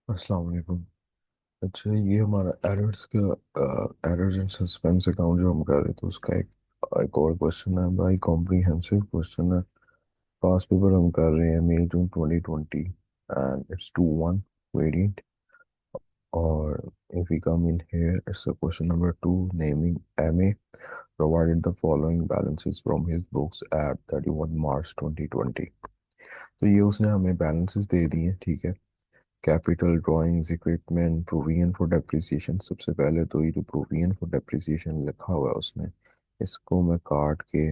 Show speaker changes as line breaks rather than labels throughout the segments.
अस्सलाम वालेकुम। अच्छा, ये हमारा एरर्स का एरर्स एंड सस्पेंस अकाउंट जो हम कर रहे थे उसका एक और क्वेश्चन है, बड़ा ही कॉम्प्रिहेंसिव क्वेश्चन है। पास पेपर हम कर रहे हैं मई जून 2020 एंड इट्स 2-1 वेरिएंट। और if we come in here, it's a question number 2, naming MA provided the following balances from his books at 31 March 2020। तो ये उसने हमें बैलेंसेस दे दिए, ठीक है। Capital, drawings, equipment, provision for depreciation. सबसे पहले तो ये जो प्रोविजन फॉर डेप्रिसिएशन लिखा हुआ है उसमें, इसको मैं काट के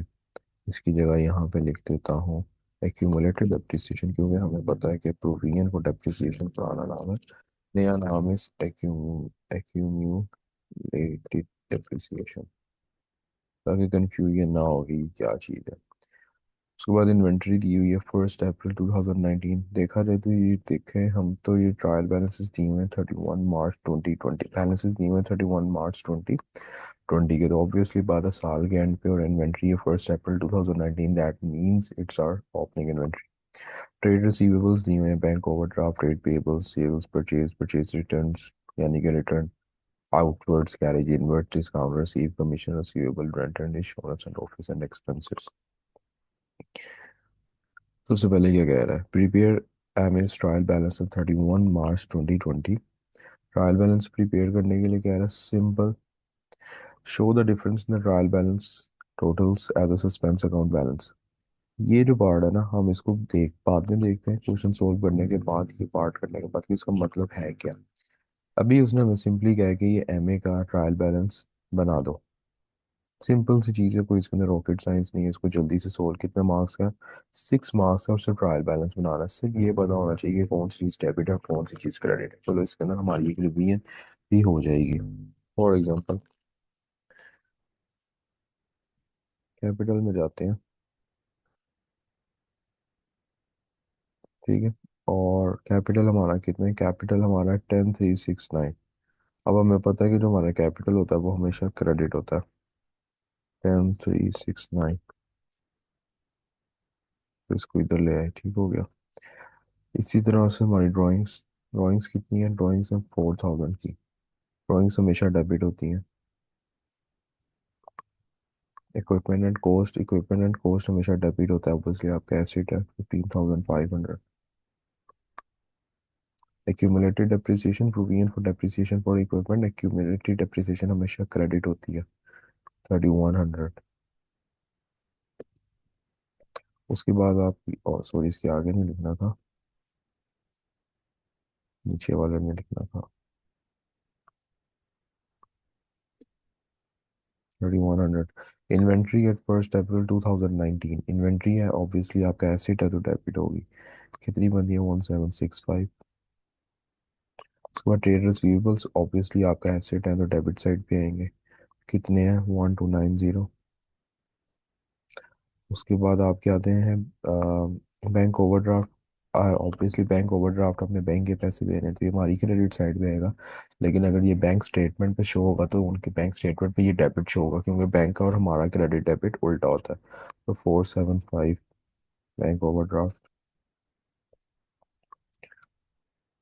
इसकी जगह यहाँ पे लिख देता हूँ एक्यूमुलेटेड डेप्रिसिएशन, क्योंकि हमें पता है कि प्रोविजन फॉर डेप्रिसिएशन पुराना नाम है, नया नाम है एक्यूमुलेटेड डेप्रिसिएशन, ताकि कंफ्यूजन ना हो कि क्या चीज़ है। उसके बाद इन्वेंट्री दी हुई है 1 अप्रैल 2019। देखा जाए तो ये देखें हम तो ये ट्रायल बैलेंसेस दिए हुए हैं 31 मार्च 2020, बैलेंसेस दिए हुए हैं 31 मार्च 2020 के, तो ऑब्वियसली बाद साल के एंड पे, और इन्वेंट्री है 1 April 2019, that means it's our opening inventory. Trade receivables दिए हुए हैं bank overdraft, trade payables, sales, purchase, purchase returns यानी कि return, outwards, carriage inward, discount receive, commission receivable, rent and insurance and office and expenses. सबसे पहले क्या कह रहा है, prepare MS trial balance 31 March 2020। Trial balance prepare करने के लिए कह रहा है simple, show the difference in the trial balance totals as a suspense account balance. ये जो पार्ट है ना, हम इसको बाद में देखते हैं, क्वेश्चन सोल्व करने के बाद, ये पार्ट करने के बाद कि इसका मतलब है क्या। अभी उसने हमें सिंपली कहा कि ये एमए का ट्रायल बैलेंस बना दो। सिंपल सी चीज़ है, कोई इसके अंदर रॉकेट साइंस नहीं है, इसको जल्दी से सोल्व। कितने मार्क्स का, 6 मार्क्स है, उससे ट्रायल बैलेंस बनाना है। सिर्फ ये पता होना चाहिए कौन सी चीज़ डेबिट है कौन सी चीज़ क्रेडिट है। चलो इसके अंदर हमारी एक रिवीजन भी हो जाएगी। फॉर एग्जांपल कैपिटल में जाते हैं, ठीक है। और कैपिटल हमारा कितना है, कैपिटल हमारा 10,369। अब हमें पता है कि जो हमारा कैपिटल होता है वो हमेशा क्रेडिट होता है, 10,369। तो इसको इधर ले आए, ठीक हो गया। इसी तरह से हमारी ड्राइंग्स, ड्राइंग्स कितनी है, ड्राइंग्स है 4,000 की। ड्राइंग्स हमेशा डेबिट होती हैं। इक्विपमेंट एंड कॉस्ट हमेशा डेबिट होता है, ऑब्वियसली आपका एसेट है 15,500। Accumulated depreciation, provision for depreciation for equipment, accumulated depreciation हमेशा क्रेडिट होती है, 3,100। उसके बाद आप, और सॉरी इसके आगे नहीं लिखना था, नीचे वाले में लिखना था, 3,100। इन्वेंट्री एट 1 अप्रैल 2019, इन्वेंट्री है ऑब्वियसली आपका एसेट है तो डेबिट होगी। कितनी बनती है, 1765। उसके बाद ट्रेड रिसीवेबल्स ऑब्वियसली आपका एसेट है तो डेबिट साइड पे आएंगे। कितने हैं, 1290। उसके बाद आपके आते हैं bank overdraft. Obviously bank overdraft अपने बैंक के पैसे दे रहे हैं तो ये हमारी क्रेडिट साइड पे आएगा। लेकिन अगर ये बैंक स्टेटमेंट पे शो होगा तो उनके बैंक स्टेटमेंट पे ये डेबिट शो होगा, क्योंकि बैंक का और हमारा क्रेडिट डेबिट उल्टा होता है। तो 475 बैंक ओवरड्राफ्ट।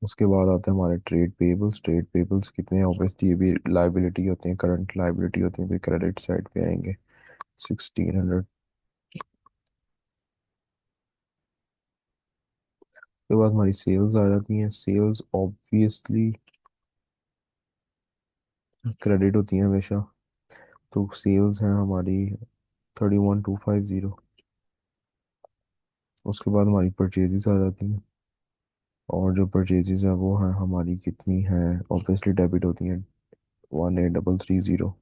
उसके बाद आते हैं हमारे ट्रेड पेबल्स। ट्रेड पेबल्स कितने हैं, ऑब्वियसली ये भी लाइबिलिटी होते हैं, करंट लाइबिलिटी होती है, तो क्रेडिट साइड पे आएंगे, 1,600। उसके बाद हमारी सेल्स आ जाती हैं। सेल्स ऑब्वियसली क्रेडिट होती हैं हमेशा, तो सेल्स हैं हमारी 31,250। उसके बाद हमारी परचेजेस आ जाती हैं, और जो परचेजेस हैं वो हैं हमारी कितनी हैं, ऑब्वियसली डेबिट होती हैं, 18,330।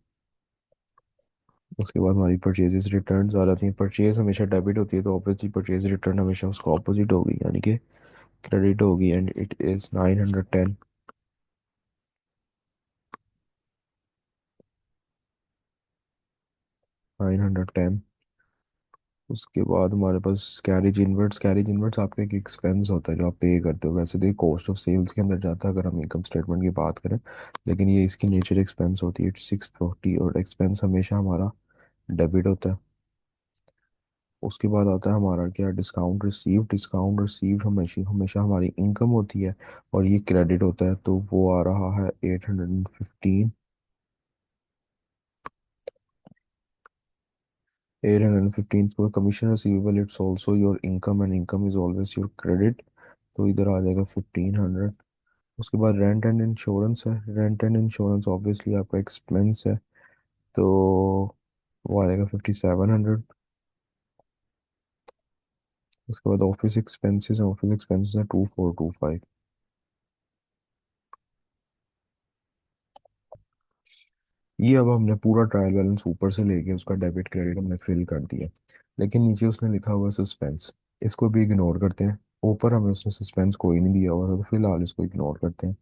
उसके बाद हमारी परचेजेस रिटर्न्स आ जाती हैं। परचेज हमेशा डेबिट होती है तो ऑब्वियसली परचेज रिटर्न हमेशा उसका ऑपोजिट होगी, यानी कि क्रेडिट होगी, एंड इट इज़ 910। 910। उसके बाद हमारे पास कैरेज इनवर्ट्स आपका एक एक्सपेंस होता है जो आप पे करते हो, वैसे तो ये कॉस्ट ऑफ सेल्स के अंदर जाता है अगर हम इनकम स्टेटमेंट की बात करें, लेकिन ये इसकी नेचर एक्सपेंस होती है, 640, और एक्सपेंस हमेशा हमारा डेबिट होता है। उसके बाद आता है हमारा क्या, डिस्काउंट रिसीव। डिस्काउंट रिसीव हमेशा हमेशा हमारी इनकम होती है, और ये क्रेडिट होता है, तो वो आ रहा है 815 for commission receivable, it's also your income and income is always your credit, तो इधर आ जाएगा 1500। उसके बाद रेंट एंड इंश्योरेंस है। रेंट एंड इंश्योरेंस ऑब्वियसली आपका एक्सपेंस है, तो वो आ जाएगा 5700। उसके बाद ऑफिस एक्सपेंसेस है। ऑफिस एक्सपेंसेस है 2425। ये अब हमने पूरा ट्रायल बैलेंस ऊपर से लेके उसका डेबिट क्रेडिट हमने फिल कर दिया, लेकिन नीचे उसने लिखा हुआ है सस्पेंस। इसको भी इग्नोर करते हैं। ऊपर हमें उसने सस्पेंस कोई नहीं दिया हुआ था, तो फिलहाल इसको इग्नोर करते हैं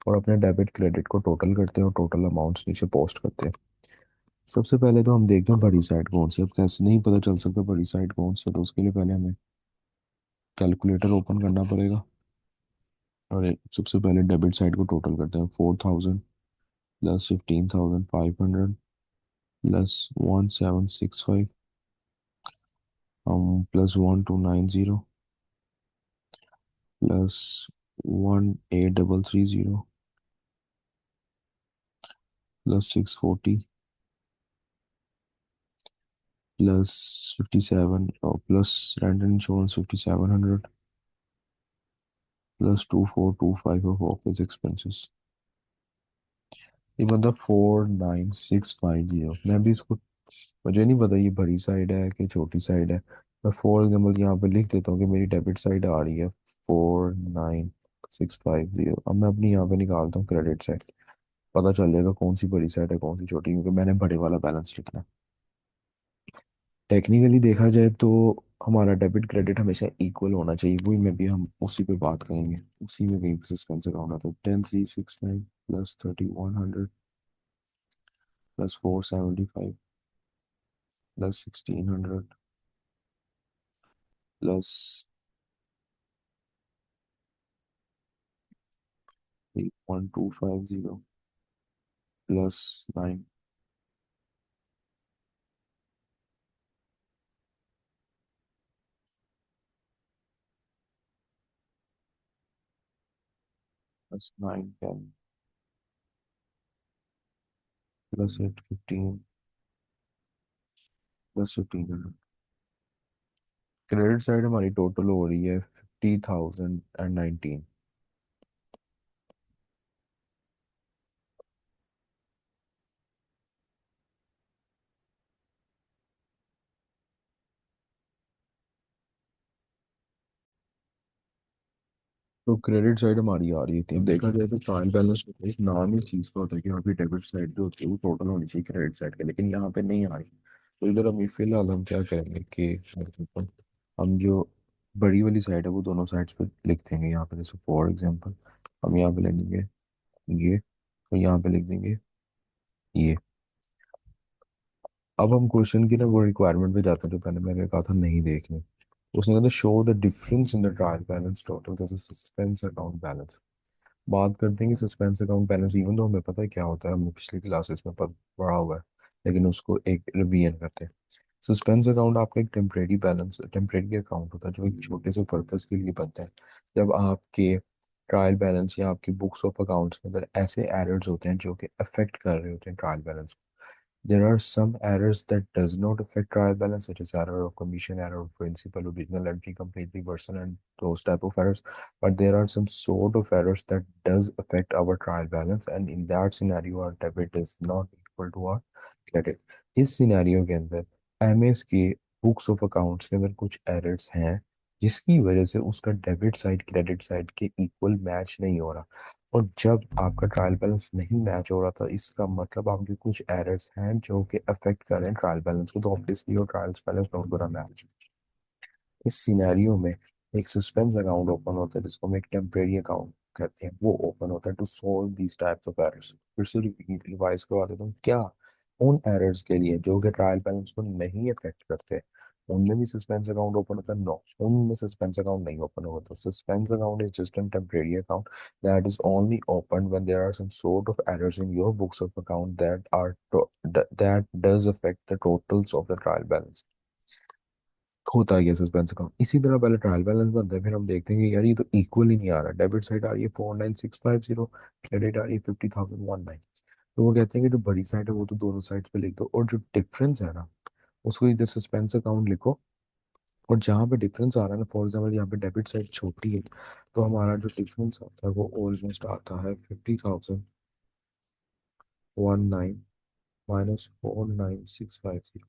और अपने डेबिट क्रेडिट को टोटल करते हैं और टोटल अमाउंट्स नीचे पोस्ट करते हैं। सबसे पहले तो हम देखते हैं बड़ी साइड कौन सी। अब कैसे नहीं पता चल सकता बड़ी साइड कौन सी है, तो उसके लिए पहले हमें कैलकुलेटर ओपन करना पड़ेगा। और सबसे पहले डेबिट साइड को टोटल करते हैं। 4000 plus 15500 plus 1765 plus 1290 plus 18330 plus 640 plus 57 और plus rent insurance 5700 plus 2425 of office expenses. ये बंदा 49650। मैं भी इसको, मुझे नहीं पता ये बड़ी साइड है कि छोटी साइड है। मैं फॉर एग्जाम्पल यहाँ पे लिख देता हूँ कि मेरी डेबिट साइड आ रही है 49650। अब मैं अपनी यहाँ पे निकालता हूँ क्रेडिट साइड, पता चल जाएगा कौन सी बड़ी साइड है कौन सी छोटी, क्योंकि मैंने बड़े वाला बैलेंस लिखना है। टेक्निकली देखा जाए तो हमारा डेबिट क्रेडिट हमेशा इक्वल होना चाहिए, वही में भी हम उसी पे बात करेंगे। उसी में कहीं पे सस्पेंस अकाउंट आता है। 10369 plus 3100 plus 475 plus 1600 plus 81250 plus 9 plus 910 plus 815 plus 1500। Credit side हमारी टोटल हो रही है 50,019। तो क्रेडिट साइड हमारी आ रही थी। अब देखा जाए तो ट्रायल बैलेंस एक नाम ही इस चीज का होता है कि हाँ भी डेबिट साइड जो होती है वो टोटल होनी चाहिए क्रेडिट साइड के, लेकिन यहाँ पे नहीं आ रही। तो इधर हम फिलहाल हम क्या करेंगे कि हम जो बड़ी वाली साइड है वो दोनों साइड्स पे लिख देंगे यहाँ पे। जैसे फॉर एग्जांपल हम यहाँ पे लिख देंगे ये, और यहाँ पे लिख देंगे ये। अब हम क्वेश्चन की ना वो रिक्वायरमेंट पे जाते हैं जो पहले मैंने कहा था नहीं देखने। उसने कहा था show the difference in the trial balance total जैसे सस्पेंस अकाउंट बैलेंस। बात करते हैं कि सस्पेंस अकाउंट बैलेंस, इवन तो हमें पता है क्या होता है, हमने पिछली क्लासेस में पढ़ा हुआ है, लेकिन उसको एक रिवीजन करते हैं। सस्पेंस अकाउंट आपका एक टेम्परेरी बैलेंस, टेम्परेरी अकाउंट होता है जो एक छोटे से पर्पस के लिए बनता है। जब आपके ट्रायल बैलेंस या आपकी बुक्स ऑफ अकाउंट्स के अंदर ऐसे एरर्स होते हैं जो कि अफेक्ट कर रहे होते हैं trial balance. There are some errors that does not affect trial balance, such as error of commission, error of principal, original entry, completely person, and those type of errors. But there are some sort of errors that does affect our trial balance, and in that scenario, our debit is not equal to our credit. इस scenario के अंदर MS के books of accounts के अंदर कुछ errors हैं जिसकी वजह से उसका डेबिट साइड क्रेडिट साइड के इक्वल मैच नहीं हो रहा। और जब आपका ट्रायल बैलेंस नहीं मैच हो रहा था, इसका मतलब आपके कुछ एरर्स हैं जो कि अफेक्ट कर रहे हैं ट्रायल बैलेंस को, तो ऑब्वियसली वो trial balance not gonna match. इस सिनेरियो में एक सस्पेंस अकाउंट ओपन होता है जिसको हम एक टेम्परेरी अकाउंट कहते हैं, वो ओपन होता है to solve these types of errors. फिर से रिवाइज करवा देता हूँ क्या। उन एरर्स के लिए जो कि ट्रायल बैलेंस को नहीं अफेक्ट करते, उनमें भी सस्पेंस अकाउंट ओपन होता है? नो, उनमें सस्पेंस अकाउंट नहीं ओपन होता। Suspense account is just an temporary account that is only opened when there are some sort of errors in your books of account that does affect the totals of the trial balance. होता है suspense account इसी तरह पहले trial balance बनता है, फिर हम देखते हैं कि यार ये तो इक्वल ही नहीं आ रहा। डेबिट साइड आ रही है 49650, क्रेडिट आ रही है 50,019। तो वो कहते हैं कि जो बड़ी साइड है वो तो दोनों साइड पे लिख दो, और जो डिफरेंस है ना उसको इधर सस्पेंस अकाउंट लिखो। और जहाँ पे डिफरेंस आ रहा है ना, फॉर एग्जाम्पल यहाँ पे डेबिट साइड छोटी है, तो हमारा जो डिफरेंस आता है वो ऑलमोस्ट आता है 50,019 माइनस 49650।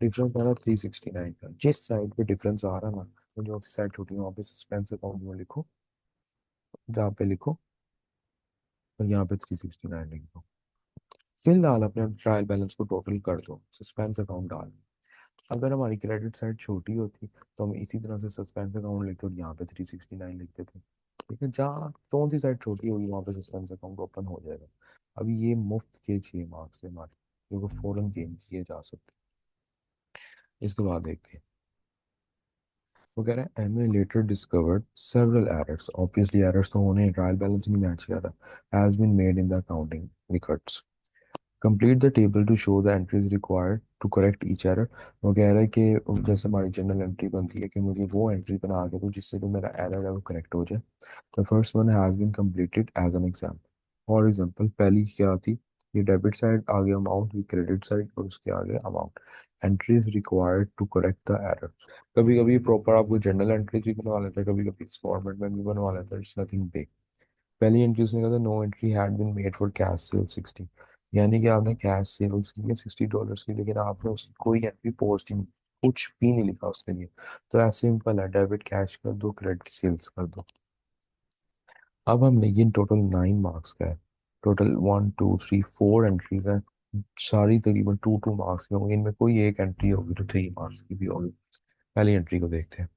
डिफरेंस आ रहा है 369 का। जिस साइड पे डिफरेंस आ रहा है ना, तो जो सी साइड छोटी है वहाँ पे सस्पेंस अकाउंट में लिखो, जहाँ पे लिखो, और यहाँ पे 369 लिख दो। फिलहाल अपने ट्रायल बैलेंस को टोटल कर दो, सस्पेंस अकाउंट डाल। अगर हमारी क्रेडिट साइड छोटी होती तो हम इसी तरह से सस्पेंस अकाउंट लिखते और यहाँ पे 369 लिखते थे। ठीक है, जहाँ कौन सी साइड छोटी होगी वहाँ पे सस्पेंस अकाउंट ओपन हो जाएगा। अब ये मुफ्त के 6 मार्क्स है हमारे, जो कि फौरन गेन किए जा सकते हैं। इसके बाद देखते हैं, वो कह रहा है MA later discovered several errors. Obviously errors तो होने, ट्रायल बैलेंस नहीं मैच कर रहा, has been made in the accounting records. Complete the table to show the entries required to correct each error. वो कह रहा है कि जैसे हमारी जनरल एंट्री बनती है कि मुझे वो एंट्री बना के दो जिससे जो मेरा एरर है वो करेक्ट हो जाए। The first one has been completed as an example. For example पहली क्या थी, ये डेबिट साइड आगे अमाउंट, ये क्रेडिट साइड और उसके आगे amount. Entries required to correct the error. कभी कभी प्रॉपर आपको जनरल एंट्रीज भी बनवा लेता है, कभी कभी इस फॉर्मेट में भी बनवा लेता है, इट्स नथिंग बिग। पहली एंट्री उसने कहा था no entry had been made for cash sale 60। यानी कि आपने कैश सेल्स की है $60 की, लेकिन आपने उसकी कोई एंट्री पोस्ट ही नहीं, कुछ भी नहीं लिखा उसके लिए। तो ऐसे सिंपल है, डेबिट कैश कर दो, क्रेडिट सेल्स कर दो। अब हम लेकिन टोटल 9 मार्क्स का है। टोटल 1 2 3 4 एंट्रीज हैं, सारी तकरीबन 2 2 मार्क्स की होंगी, इनमें कोई एक एंट्री होगी तो 3 मार्क्स की भी होगी। पहली एंट्री को देखते हैं।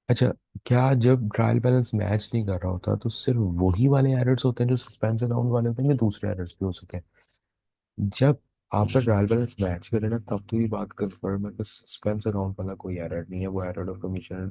अच्छा, क्या जब ट्रायल बैलेंस मैच नहीं कर रहा होता तो सिर्फ वही वाले एरर्स होते हैं जो सस्पेंस अकाउंट वाले होते हैं, या दूसरे एरर्स भी हो सकते हैं? जब आपका ट्रायल बैलेंस मैच करे ना तब तो ये बात कंफर्म है कि सस्पेंस अकाउंट वाला कोई एरर नहीं है, वो एरर ऑफ कमीशन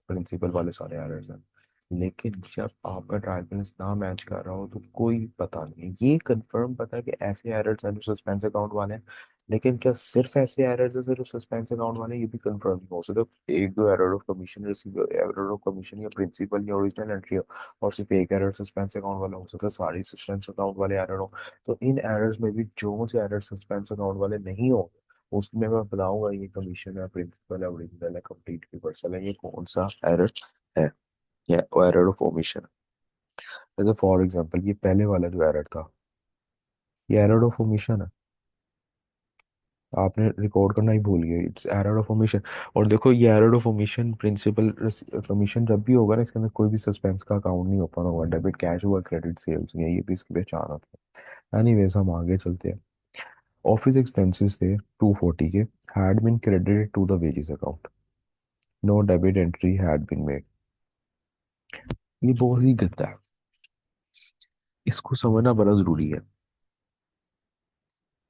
प्रिंसिपल वाले सारे एरर्स हैं। लेकिन जब आपका ट्रायल बैलेंस ना मैच कर रहा हो तो कोई पता नहीं है, ये कंफर्म पता है कि ऐसे एरर्स हैं जो सस्पेंस अकाउंट वाले हैं। लेकिन क्या सिर्फ ऐसे एरर्स हैं जो सस्पेंस अकाउंट वाले हैं, ये भी कंफर्म नहीं हो सकता। एक दो error of commission receive, error of commission या प्रिंसिपल या ओरिजिनल एंट्री हो, और सिर्फ एक एरर सस्पेंस अकाउंट वाला हो सकता है, सारी सस्पेंस अकाउंट वाले एरर हो। तो इन एरर्स में भी जो से एरर सस्पेंस अकाउंट वाले नहीं हो, उसमें मैं बताऊंगा ये कमीशन है, प्रिंसिपल है, ओरिजिनल है, कंप्लीट रिवर्सल है, ये कौन सा एरर है, या एरर ऑफ ओमिशन। जैसे फॉर एग्जांपल ये पहले वाला जो एरर था, ये एरर ऑफ ओमिशन है। आपने रिकॉर्ड करना ही भूल गए, इट्स एरर ऑफ ओमिशन। और देखो ये error of omission principle commission जब भी होगा ना, इसके अंदर कोई भी सस्पेंस का अकाउंट नहीं ओपन होगा, डेबिट कैश हुआ, क्रेडिट सेल्स हुआ, ये भी इसकी पहचान होती है। एनीवेज हम आगे चलते हैं। ऑफिस एक्सपेंसेस थे 240 के, had been credited to the wages account, no debit entry had been made. ये बहुत ही गंदा है, इसको समझना बड़ा जरूरी है।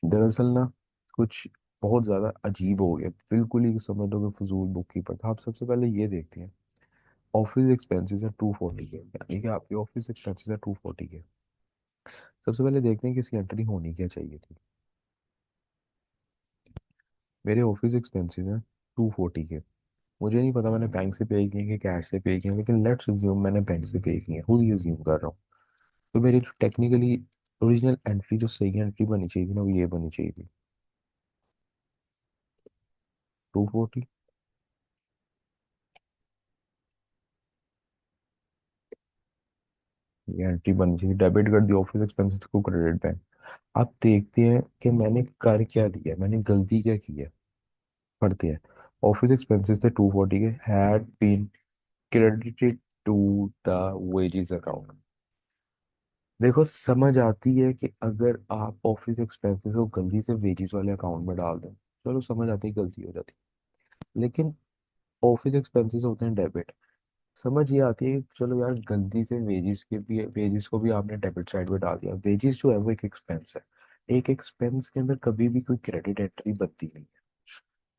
दरअसल ना कुछ बहुत ज्यादा अजीब हो गया, बिल्कुल ही समझ लो कि फजूल बुक कीपर था। आप सबसे पहले ये देखते हैं, ऑफिस एक्सपेंसेस है 240 के, यानी कि आपके ऑफिस एक्सपेंसेस है 240 के। सबसे पहले देखते हैं कि इसकी एंट्री होनी क्या चाहिए थी। मेरे ऑफिस एक्सपेंसेस हैं 240 के। मुझे नहीं पता मैंने बैंक से पे किए कि कैश से पे किए, लेकिन लेट्स अज्यूम मैंने बैंक से पे किए, खुद ही अज्यूम कर रहा हूँ। तो मेरी जो टेक्निकली ओरिजिनल एंट्री, जो सही एंट्री बनी चाहिए थी ना, वो ये बनी चाहिए थी 240। ये एंट्री बनी चाहिए, डेबिट कर दी ऑफिस एक्सपेंसेस को क्रेडिट बैंक। अब देखते हैं कि मैंने कर क्या दिया, मैंने गलती क्या की है। पढ़ते हैं, ऑफिस एक्सपेंसेस थे 240 के, had been credited to the wages account. देखो समझ आती है कि अगर आप ऑफिस एक्सपेंसेस को गलती से वेजेस वाले अकाउंट में डाल दें, चलो समझ आती है, गलती हो जाती है। लेकिन ऑफिस एक्सपेंसेस होते हैं डेबिट। समझ ये आती है कि चलो यार गलती से वेजेस के भी, वेजेस को भी आपने डेबिट साइड में डाल दिया। वेजेस जो है वो एक एक्सपेंस है, एक एक्सपेंस के अंदर कभी भी कोई क्रेडिट एंट्री बनती नहीं है।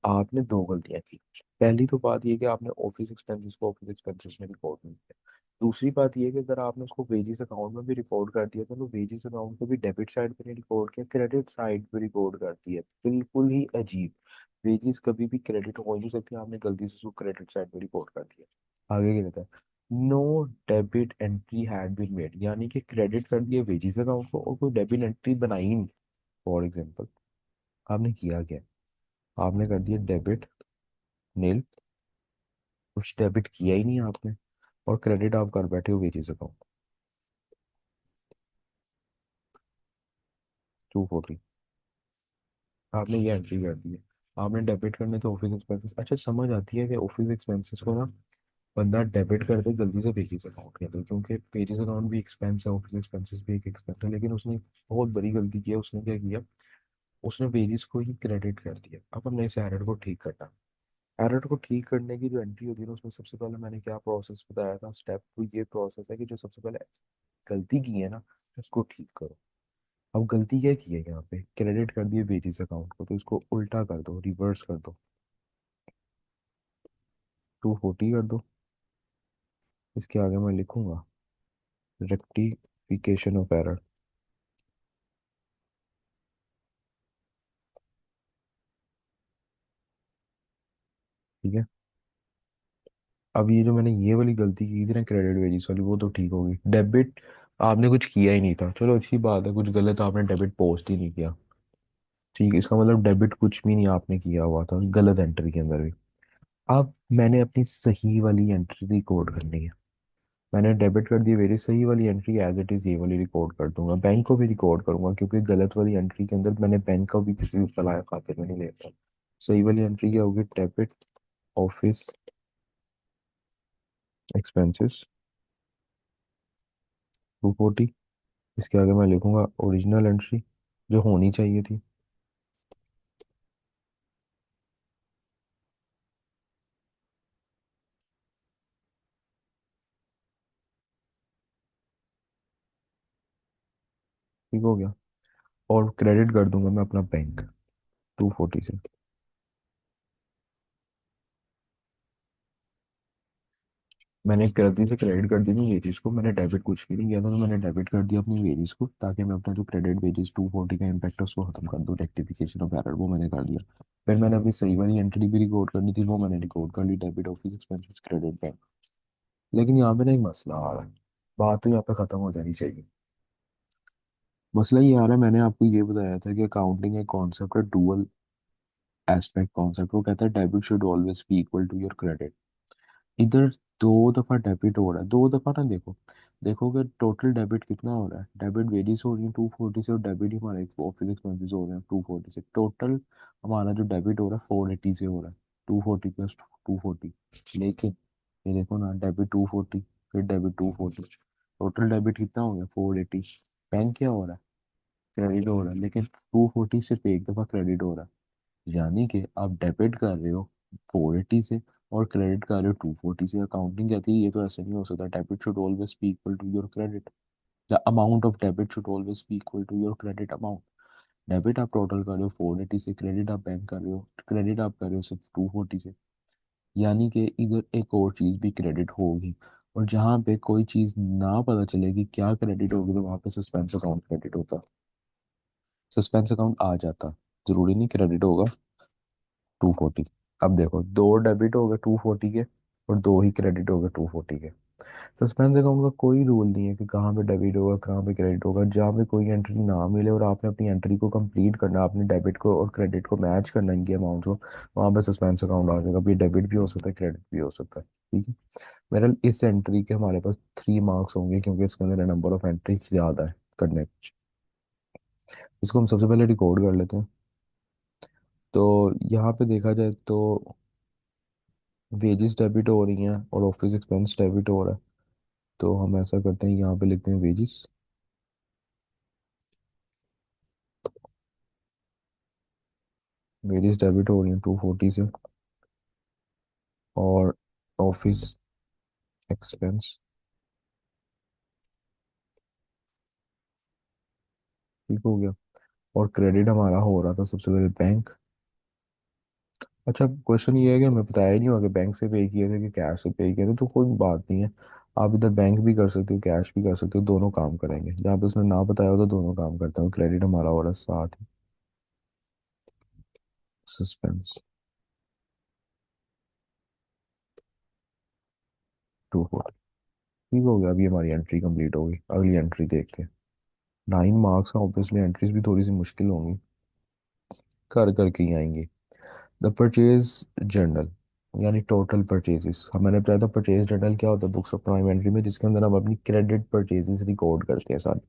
आपने दो गलतियां की। पहली तो बात ये कि आपने ऑफिस एक्सपेंसेस को ऑफिस एक्सपेंसेस में रिकॉर्ड नहीं किया। दूसरी बात ये है कि अगर आपने उसको वेजेस अकाउंट में भी रिकॉर्ड कर दिया तो वेजेस अकाउंट को भी डेबिट साइड पे नहीं रिकॉर्ड किया, क्रेडिट साइड पे रिकॉर्ड कर दिया। बिल्कुल ही अजीब। वेजेस कभी भी क्रेडिट हो ही नहीं सकती, आपने गलती से उसको क्रेडिट साइड पे रिकॉर्ड कर दिया। आगे क्या कहता है, no debit entry had been made, यानी कि क्रेडिट कर दिया वेजेस अकाउंट को और कोई डेबिट एंट्री बनाई ही नहीं। फॉर एग्जाम्पल, आपने किया क्या, आपने कर दिया डेबिट नील, कुछ डेबिट किया ही नहीं आपने, और क्रेडिट आप कर बैठे हो वेजेस अकाउंट 240, आपने ये एंट्री कर दी है। आपने डेबिट करने तो ऑफिस एक्सपेंसेस, अच्छा समझ आती है कि ऑफिस एक्सपेंसेस को ना बंदा डेबिट कर दे गलती से पेजेस अकाउंट के अंदर, क्योंकि पेजेस अकाउंट भी एक्सपेंस है, ऑफिस एक्सपेंसेस भी एक एक्सपेंस है, लेकिन उसने बहुत बड़ी गलती की है। उसने क्या किया, उसने वेजेस को ही क्रेडिट कर दिया। अब हमने इस एरर को ठीक करना। एरर को ठीक करने की जो एंट्री होती है ना, उसमें सबसे पहले मैंने क्या प्रोसेस बताया था, स्टेप टू ये प्रोसेस है कि जो सबसे पहले गलती की है ना, उसको ठीक करो। अब गलती क्या की है, यहाँ पे क्रेडिट कर दिए वेजेस अकाउंट को, तो इसको उल्टा कर दो, रिवर्स कर दो, 240 कर दो। इसके आगे मैं लिखूंगा रेक्टिफिकेशन ऑफ एरर। ठीक है। अब ये जो मैंने ये वाली गलती की थी ना, क्रेडिट वेजेस वाली, वो तो ठीक होगी। डेबिट आपने कुछ किया ही नहीं था, चलो अच्छी बात है, कुछ गलत आपने डेबिट पोस्ट ही नहीं किया। ठीक है, इसका मतलब डेबिट कुछ भी नहीं आपने किया हुआ था गलत एंट्री के अंदर भी। अब मैंने अपनी सही वाली एंट्री रिकॉर्ड करनी है। मैंने डेबिट कर दी, मेरी सही वाली एंट्री एज इट इज ये वाली रिकॉर्ड कर दूंगा, बैंक को भी रिकॉर्ड करूंगा, क्योंकि गलत वाली एंट्री के अंदर मैंने बैंक का भी किसी भी फलाया खाते में नहीं लेता। सही वाली एंट्री क्या होगी, डेबिट ऑफिस एक्सपेंसेस 240। इसके आगे मैं लिखूंगा ओरिजिनल एंट्री जो होनी चाहिए थी। ठीक हो गया। और क्रेडिट कर दूंगा मैं अपना बैंक 240 से। मैंने गलती से क्रेडिट कर दी थी वेजेस को, मैंने डेबिट कुछ भी नहीं किया था, तो मैंने डेबिट कर दिया अपनी वेजेस को, ताकि मैं अपना जो क्रेडिट वेजेस 240 का इम्पैक्ट है उसको खत्म कर दूं। रेक्टिफिकेशन ऑफ एरर वो मैंने कर दिया। फिर मैंने अपनी सही वाली एंट्री भी रिकॉर्ड करनी थी, वो मैंने रिकॉर्ड कर ली, debit office expenses credit bank. लेकिन यहाँ पे ना एक मसला आ रहा है, बात तो यहाँ पे खत्म हो जानी चाहिए। मसला ये आ रहा है, मैंने आपको ये बताया था कि अकाउंटिंग एक कॉन्सेप्ट है, डुअल एस्पेक्ट कॉन्सेप्ट। वो कहता है debit should always be equal to your credit. इधर दो दफा डेबिट हो रहा है, दो दफा ना, देखो देखोगे टोटल डेबिट कितना हो रहा है, डेबिट वेरीज हो रही है 240 से, और डेबिट ही हमारे ऑफिस एक्सपेंसेस हो रहे हैं 240 से। टोटल हमारा जो डेबिट हो रहा है 480 से हो रहा है, 240 प्लस 240। लेकिन ये देखो ना, डेबिट 240, फिर डेबिट 240, टोटल डेबिट कितना हो गया 480। बैंक क्या हो रहा है, क्रेडिट हो रहा है, लेकिन 240 सिर्फ एक दफा क्रेडिट हो रहा है। यानी कि आप डेबिट कर रहे हो 480 से और क्रेडिट कर रहे हो 240 से। अकाउंटिंग कहती है ये तो ऐसे नहीं हो सकता, debit should always be equal to your credit. The amount of debit should always be equal to your credit amount. Debit आप टोटल कर रहे हो 480 से, क्रेडिट आप बैंक कर रहे हो, क्रेडिट आप कर रहे हो सिर्फ 240 से। यानी कि इधर एक और चीज भी क्रेडिट होगी, और जहाँ पे कोई चीज ना पता चलेगी क्या क्रेडिट होगी, तो वहां पे सस्पेंस अकाउंट क्रेडिट होता, सस्पेंस अकाउंट आ जाता, जरूरी नहीं क्रेडिट होगा 240। अब देखो, दो डेबिट हो गए 240 के, और दो ही क्रेडिट हो गए 240 के। सस्पेंस अकाउंट का कोई रूल नहीं है कि कहाँ पे डेबिट होगा कहाँ पे क्रेडिट होगा। जहाँ पे कोई एंट्री ना मिले और आपने अपनी एंट्री को कंप्लीट करना, आपने डेबिट को और क्रेडिट को मैच करना इनके अमाउंट को, वहाँ पे सस्पेंस अकाउंट आ जाएगा। अब ये डेबिट भी हो सकता है, क्रेडिट भी हो सकता है। ठीक है। मेरा इस एंट्री के हमारे पास 3 मार्क्स होंगे, क्योंकि इसके अंदर नंबर ऑफ एंट्रीज ज्यादा है करने। इसको हम सबसे पहले रिकॉर्ड कर लेते हैं। तो यहाँ पे देखा जाए तो वेजेस डेबिट हो रही हैं और ऑफिस एक्सपेंस डेबिट हो रहा है। तो हम ऐसा करते हैं, यहाँ पे लिखते हैं वेजेस, वेजेस डेबिट हो रही हैं 240 से, और ऑफिस एक्सपेंस, ठीक हो गया। और क्रेडिट हमारा हो रहा था सबसे पहले बैंक, अच्छा क्वेश्चन ये है कि हमें बताया ही नहीं होगा कि बैंक से पे किए थे कि कैश से पे किए थे, तो कोई बात नहीं है। आप इधर बैंक भी कर सकते हो, कैश भी कर सकते हो, दोनों काम करेंगे। जहाँ पे उसने ना बताया हो तो दोनों काम करते हैं, क्रेडिट हमारा हो रहा है साथ ही। सस्पेंस। 240। ठीक हो गया, अभी हमारी एंट्री कंप्लीट होगी, अगली एंट्री देखते हैं। 9 मार्क्स हैं, ऑब्वियसली एंट्रीज भी थोड़ी सी मुश्किल होंगी, कर करके ही आएंगी। द परचेज जर्नल, यानी टोटल परचेजेस। हम मैंने बताया था परचेज जर्नल क्या होता है बुक्स ऑफ प्राइम इन्वेंटरी में, जिसके अंदर हम अपनी क्रेडिट परचेजेस रिकॉर्ड करते हैं सारी।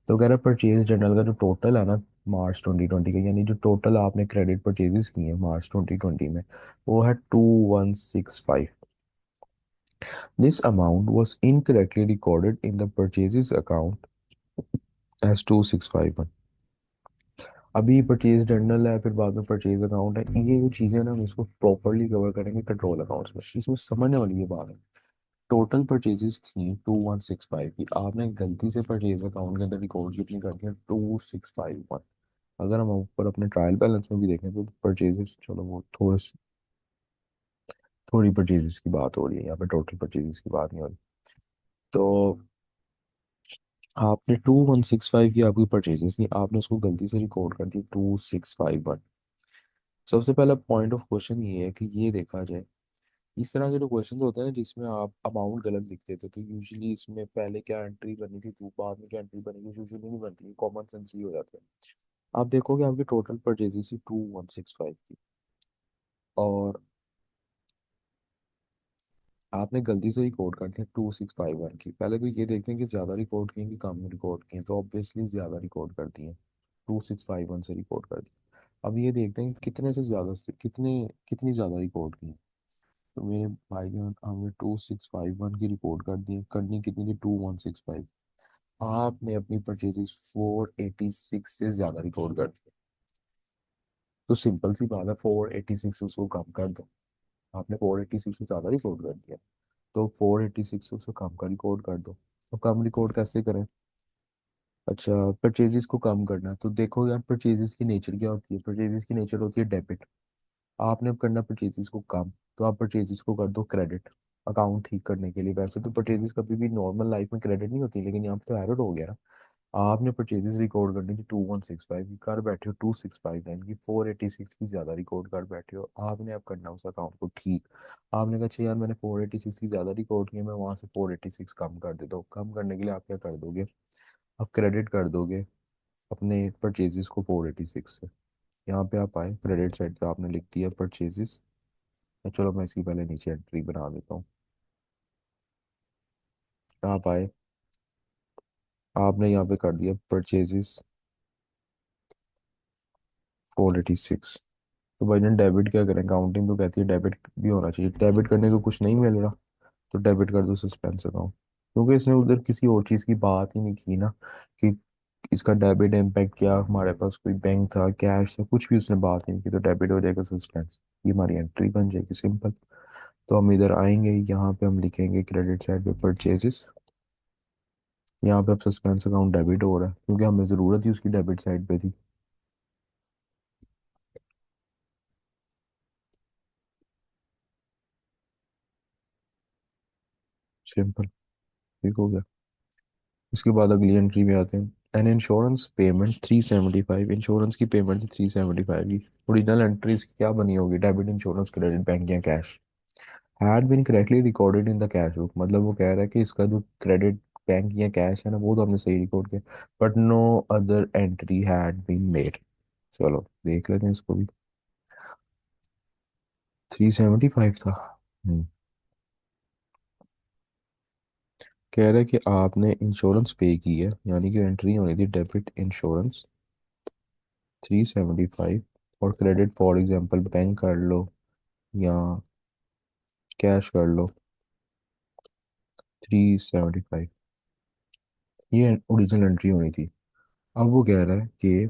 तो कह रहा है परचेज जर्नल का जो टोटल है ना मार्च 2020 का, यानी जो टोटल आपने क्रेडिट परचेजेस की है मार्च 2020 में, वो है 2165। This amount was incorrectly recorded in the purchases account as 2651। अभी परचेज जर्नल है, फिर बाद में परचेज अकाउंट है, ये जो चीजें ना हम इसको प्रॉपरली कवर करेंगे कंट्रोल अकाउंट्स में। इसमें समझने वाली ये बात है। टोटल परचेजेस थी 2165 की, आपने गलती से परचेज अकाउंट के अंदर रिकॉर्ड कितनी कर दिया, 2651। अगर हम ऊपर अपने ट्रायल बैलेंस में भी देखें तो परचेजेस, चलो वो थोड़ी परचेजेस की बात हो रही है यहाँ पे, टोटल परचेजेस की बात नहीं हो रही। तो आपने 2165 की आपकी परचेजेस थी, आपने उसको गलती से रिकॉर्ड कर दी 2651। सबसे पहला पॉइंट ऑफ क्वेश्चन ये है कि ये देखा जाए, इस तरह के जो क्वेश्चन होते हैं जिसमें आप अमाउंट गलत लिख देते हो, तो यूजुअली इसमें पहले क्या एंट्री बनी थी तो बाद में क्या एंट्री बनेगी, यूजुअली नहीं बनती, कॉमन सेंस ही हो जाता है। आप देखोगे आपकी टोटल परचेजेस थी 2165 की, और आपने गलती से रिकॉर्ड कर दिया 2651 की। पहले तो ये देखते हैं कि ज्यादा रिकॉर्ड किए कि कम रिकॉर्ड किए, तो ऑब्वियसली ज्यादा रिकॉर्ड कर दिए, 2651 से रिकॉर्ड कर दिया। अब ये देखते हैं कि कितने से ज्यादा से कितने, कितनी ज्यादा रिकॉर्ड की। तो मेरे भाई ने हमने 2651 की रिपोर्ट कर दी, करनी कितनी थी, 2165। आपने अपनी परचेजेस 486 से ज्यादा रिकॉर्ड कर दी। तो सिंपल सी बात है, 486 उसको कम कर दो। आपने 486 से ज्यादा रिकॉर्ड कर दिया, तो 486 उसको कम का रिकॉर्ड कर दो। तो कम रिकॉर्ड कैसे करें? अच्छा, परचेजेस को कम करना है, तो देखो यार परचेजेस की नेचर क्या होती है, परचेजेस की नेचर होती है डेबिट। आपने अब करना परचेजेस को कम, तो आप परचेजेस को कर दो क्रेडिट, अकाउंट ठीक करने के लिए। वैसे तो परचेजेस कभी भी नॉर्मल लाइफ में क्रेडिट नहीं होती, लेकिन यहाँ पे तो एरर हो गया ना। आपने परचेजेस रिकॉर्ड करनी थी 2165 की, कर बैठे हो 2659 की, 486 की ज्यादा रिकॉर्ड कर बैठे हो। आपने अब करना उस अकाउंट को ठीक। आपने कहा अच्छा यार मैंने 486 की ज्यादा रिकॉर्ड की है, मैं वहां से 486 कम कर देता हूँ। कम करने के लिए आप क्या कर दोगे, आप क्रेडिट कर दोगे अपने परचेजेस को 486 से। यहाँ पे आप आए क्रेडिट साइड पे, आपने लिख दिया परचेजेस। चलो मैं इसकी पहले नीचे एंट्री बना देता हूँ। आप आए, आपने यहाँ पे कर दिया परचेजेस 486। तो भाई ने डेबिट क्या करें, काउंटिंग तो कहती है डेबिट भी होना चाहिए, डेबिट करने को कुछ नहीं मिल रहा, तो डेबिट कर दो सस्पेंस अकाउंट। क्योंकि इसने उधर किसी और चीज़ की बात ही नहीं की ना, कि इसका डेबिट इम्पैक्ट क्या, हमारे पास कोई बैंक था, कैश था, कुछ भी उसने बात नहीं की, तो डेबिट हो जाएगा सस्पेंस। ये हमारी एंट्री बन जाएगी सिंपल। तो हम इधर आएंगे, यहाँ पे हम लिखेंगे क्रेडिट साइड पे परचेजेस। यहाँ पे अब सस्पेंस अकाउंट डेबिट हो रहा है, क्योंकि हमें ज़रूरत ही उसकी डेबिट साइड पे थी। सिंपल, ठीक हो गया। इसके बाद अगली एंट्री में आते हैं, एन इंश्योरेंस पेमेंट 375। इंश्योरेंस की पेमेंट थी 375 की। ओरिजिनल एंट्रीज क्या बनी होगी, डेबिट, इंश्योरेंस, क्रेडिट, बैंक या cash. Had been correctly recorded in the cash book, मतलब वो कह रहा है कि इसका जो क्रेडिट, बैंक या कैश है ना, वो तो हमने सही रिकॉर्ड किया, but no other entry had been made. चलो देख लेते हैं इसको भी। 375 था। हम्म, कह रहा है कि आपने इंश्योरेंस पे की है, यानी कि एंट्री होनी थी डेबिट इंश्योरेंस 375, और क्रेडिट फॉर एग्जांपल बैंक कर लो या कैश कर लो 375। ये ओरिजिनल एंट्री होनी थी। अब वो कह रहा है कि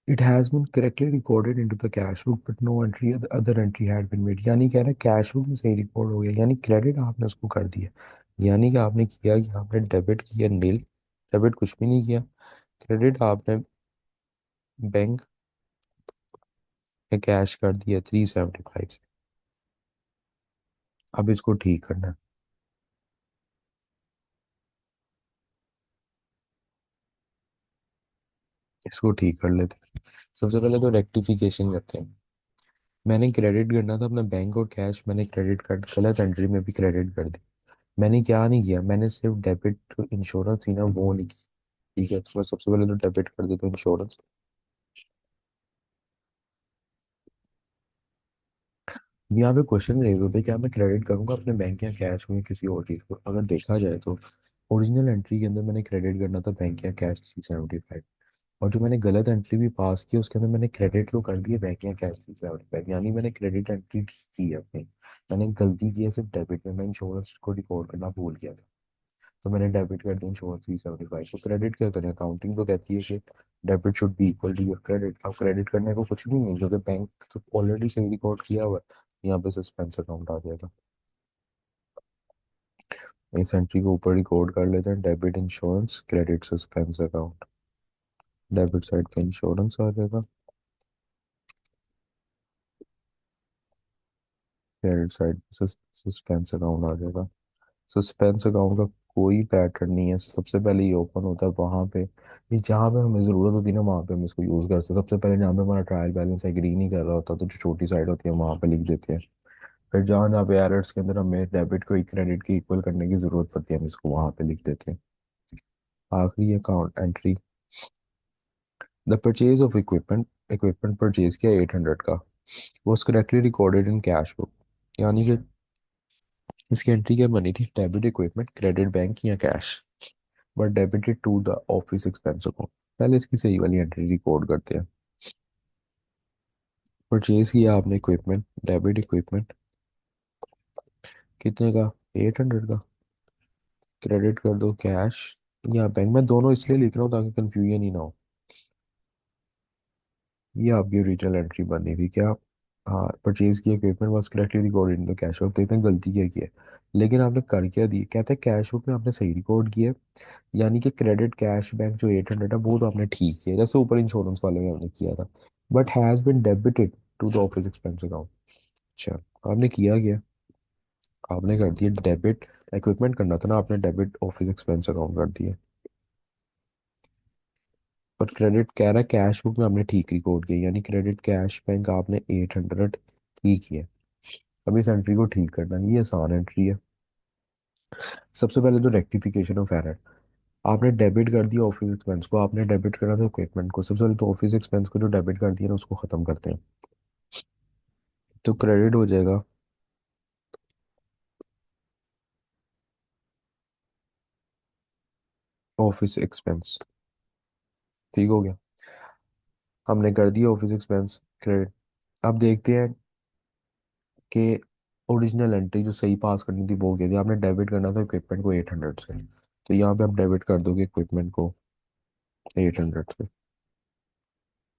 it has been correctly recorded into the cash book but no entry other entry had been made, यानी कह रहा है कैश बुक में सही रिकॉर्ड हो गया, यानी क्रेडिट आपने उसको कर दिया। यानी कि आपने किया कि आपने डेबिट किया नील, डेबिट कुछ भी नहीं किया। क्रेडिट आपने बैंक कैश कर दिया 375 से। अब इसको ठीक करना है। इसको ठीक कर लेते हैं। सबसे पहले तो रेक्टिफिकेशन करते हैं। मैंने क्रेडिट करना था अपना बैंक और कैश, मैंने क्रेडिट कार्ड गलत एंट्री में भी क्रेडिट कर दी। मैंने क्या नहीं किया, मैंने सिर्फ डेबिट जो इंश्योरेंस थी ना वो नहीं की। ठीक है, तो मैं सबसे पहले तो डेबिट कर देता हूँ इंश्योरेंस। यहाँ पे क्वेश्चन रेज होते हैं क्या मैं क्रेडिट करूंगा अपने बैंक या कैश में किसी और चीज को। अगर देखा जाए तो ओरिजिनल एंट्री के अंदर मैंने क्रेडिट करना था बैंक या कैश 375, और जो मैंने गलत एंट्री भी पास की उसके अंदर मैंने क्रेडिट तो कर दिया बैंक या कैश 375, यानी मैंने क्रेडिट एंट्री की है अपनी। मैंने गलती की है सिर्फ डेबिट में, मैं इंश्योरेंस को रिकॉर्ड करना भूल गया था। तो मैंने डेबिट कर दिया इंश्योरेंस 375। तो क्रेडिट क्या करें, अकाउंटिंग तो कहती है कि debit should be equal to your credit. अब क्रेडिट करने को कुछ भी नहीं, क्योंकि बैंक तो ऑलरेडी सही रिकॉर्ड किया हुआ है। यहाँ पे सस्पेंस अकाउंट आ जाएगा। इस एंट्री को ऊपर रिकॉर्ड कर लेते हैं, debit insurance credit suspense account. Debit side पे इंश्योरेंस आ जाएगा, क्रेडिट साइड पे सस्पेंस अकाउंट आ जाएगा। सस्पेंस अकाउंट का कोई पैटर्न नहीं है, सबसे पहले ये ओपन होता है वहां पे, ये जहाँ पे हमें जरूरत होती है ना वहां पे हम इसको यूज करते हैं। सबसे पहले जहाँ पे हमारा ट्रायल बैलेंस एग्री नहीं कर रहा होता तो जो छोटी साइड होती है वहां पे लिख देते हैं। फिर जहाँ जहाँ पे एरर्स के अंदर हमें डेबिट को क्रेडिट की इक्वल करने की जरूरत पड़ती है हम इसको वहां पे लिख देते हैं। आखिरी account entry, the purchase of equipment, equipment purchase किया 800 का, was correctly recorded in cash book. यानी कि इसकी एंट्री क्या बनी थी, डेबिट इक्विपमेंट क्रेडिट बैंक या cash, but debited to the office expense account. पहले इसकी सही वाली एंट्री रिकॉर्ड करते हैं। परचेज किया आपने इक्विपमेंट, डेबिट इक्विपमेंट कितने का, 800 का, क्रेडिट कर दो कैश या बैंक। मैं दोनों इसलिए लिख रहा हूँ ताकि कंफ्यूजन ही ना हो। ये आपकी ओरिजिनल एंट्री बनी थी क्या। हाँ, परचेज किया equipment was correctly recorded in the cash book. देखते हैं गलती क्या की है। लेकिन आपने कर क्या दी, कहते हैं कैश बुक में आपने सही रिकॉर्ड किया है। यानी कि क्रेडिट कैश बैंक जो 800 है वो तो आपने ठीक किया जैसे ऊपर इंश्योरेंस वाले में आपने किया था, but has been debited to the office expense account. अच्छा, आपने किया क्या, आपने कर दिया डेबिट, इक्विपमेंट करना था ना, आपने डेबिट ऑफिस एक्सपेंस अकाउंट कर दिया। पर क्रेडिट कह रहा है कैश बुक में आपने ठीक रिकॉर्ड किया, यानी क्रेडिट कैश बैंक आपने 800 ठीक किया। अब इस एंट्री को ठीक करना है, ये आसान एंट्री है। सबसे पहले तो रेक्टिफिकेशन ऑफ एरर, आपने डेबिट कर दिया ऑफिस एक्सपेंस को, आपने डेबिट करा था इक्विपमेंट को। सबसे पहले तो ऑफिस एक्सपेंस को जो डेबिट कर दिया ना उसको खत्म करते हैं। तो क्रेडिट हो जाएगा ऑफिस एक्सपेंस। ठीक हो गया, हमने कर दिया ऑफिस एक्सपेंस क्रेडिट। अब देखते हैं कि ओरिजिनल एंट्री जो सही पास करनी थी वो क्या थी। आपने डेबिट करना था इक्विपमेंट को 800 से, तो यहाँ पे आप डेबिट कर दोगे इक्विपमेंट को 800 से।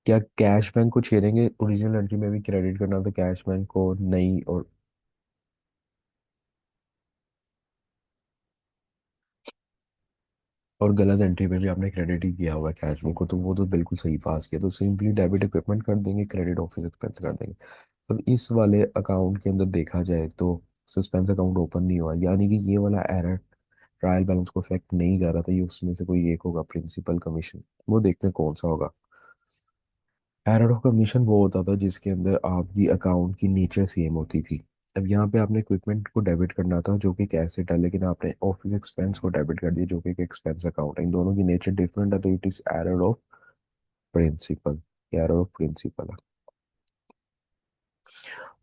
क्या कैश बैंक को छेड़ेंगे, ओरिजिनल एंट्री में भी क्रेडिट करना था कैश बैंक को नहीं, और गलत एंट्री में भी आपने क्रेडिट ही किया हुआ है कैश बुक को, तो वो तो बिल्कुल सही पास किया। तो सिंपली डेबिट इक्विपमेंट कर देंगे, क्रेडिट ऑफिस एक्सपेंस कर देंगे। अब इस वाले अकाउंट के अंदर देखा जाए तो सस्पेंस अकाउंट ओपन नहीं हुआ, यानी कि ये वाला एरर ट्रायल बैलेंस को अफेक्ट नहीं कर रहा था। ये उसमें से कोई एक होगा, प्रिंसिपल कमीशन। वो देखते हैं कौन सा होगा। एरर ऑफ कमीशन वो होता था जिसके अंदर आपकी अकाउंट की नेचर सेम होती थी। अब यहाँ पे आपने इक्विपमेंट को डेबिट करना था जो कि एक एसेट है, लेकिन आपने ऑफिस एक्सपेंस को डेबिट कर दिया जो कि एक एक्सपेंस अकाउंट है। इन दोनों की नेचर डिफरेंट है, तो it is error of principle. Error of principle है।